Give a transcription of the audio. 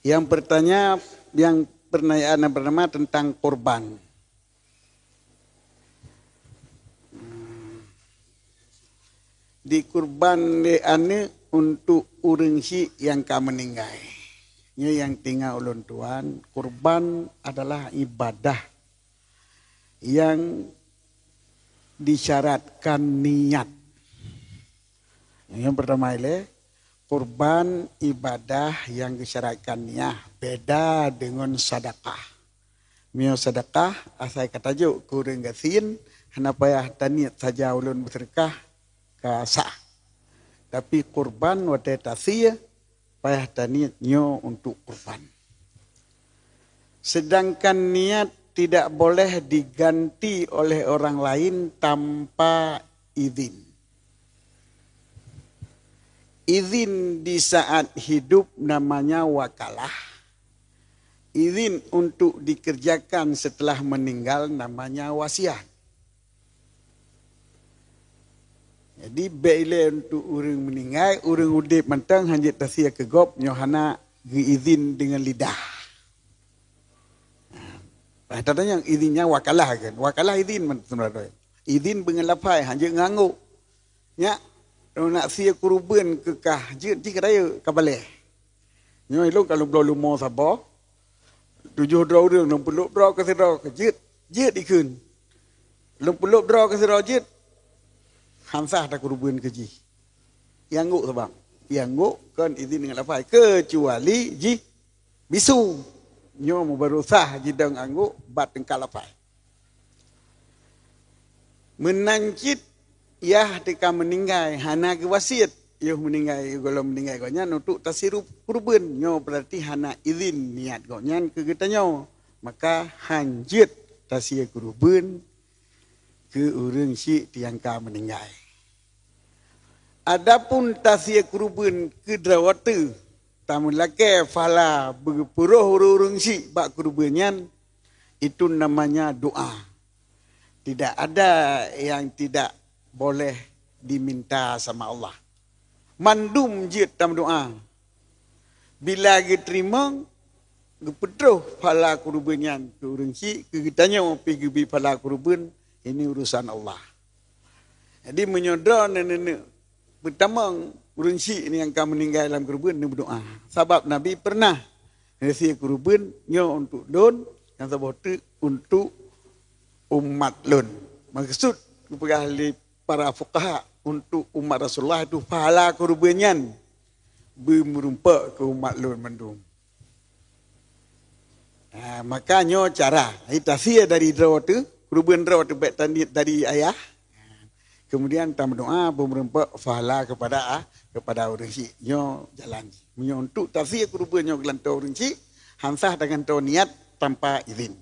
Yang pertanyaan yang pertama tentang kurban. Di kurban di ane untuk urang si yang ka meninggal. Nya yang tinggal ulun tuan, kurban adalah ibadah yang disyaratkan niat. Yang pertama ile kurban ibadah yang disyaratkan niat, beda dengan sedekah. Mio sedekah asai kata jo kurang gasin, hana payah taniat saja ulun bersedekah ka sah. Tapi kurban wate tasiyah payah taniat nyo untuk kurban. Sedangkan niat tidak boleh diganti oleh orang lain tanpa izin. Izin di saat hidup namanya wakalah. Izin untuk dikerjakan setelah meninggal namanya wasiat. Jadi bila untuk orang meninggal, orang udip mentang hanya tasya kegop nyohana izin dengan lidah. Tadanya yang izinnya wakalah kan. Wakalah izin mentang. Izin bengelapai hanya nganggu. Ya, nak sia kurban kekah je di keraya kabale. Nyo ilo kalau belum mau sabar. 7 draw orang 60 draw ke sedra ke je dikeun. 60 draw ke sedra je hansah tak kurban keji. Yang nguk sebab. Yang nguk kan izin dengan lapai. Kecuali ji bisu. Nyo mu baru sah jidang angguk bat tengkal lapai. Menancit yah tika meninggal. Hana ke wasiat. Yuh meninggal. Kalau meninggal konyan untuk tasirup kurban. Nyo berarti hana izin niat konyan ke kita nyo. Maka hanjit tasir kurban ke orang si tiangka meninggal. Adapun tasya kurban ke drawata tamun laki fala berpuruh urung si bak kurbanyan itu namanya doa. Tidak ada yang tidak boleh diminta sama Allah. Mandum je tam doa. Bila diterima gepedroh fala kurbanyan ke urung si ke kitanya pergi bi fala kurban ini urusan Allah. Jadi menyodor nenek pertama urang si ni yang akan meninggal dalam kurban ni berdoa. Sebab Nabi pernah ngasih kurban nyo untuk don yang sebab untuk umat lun. Maksud kepada ahli para fuqaha untuk umat Rasulullah itu pahala kurbanyan bermerumpak ke umat lun mendung. Makanya cara tasya dari draw tu kurban draw tu baik tandit dari ayah. Kemudian tam doa berempat fahala kepada orang si nyo jalan. Nyo untuk tasya kurban nyo gelantau orang si hansah dengan niat tanpa izin.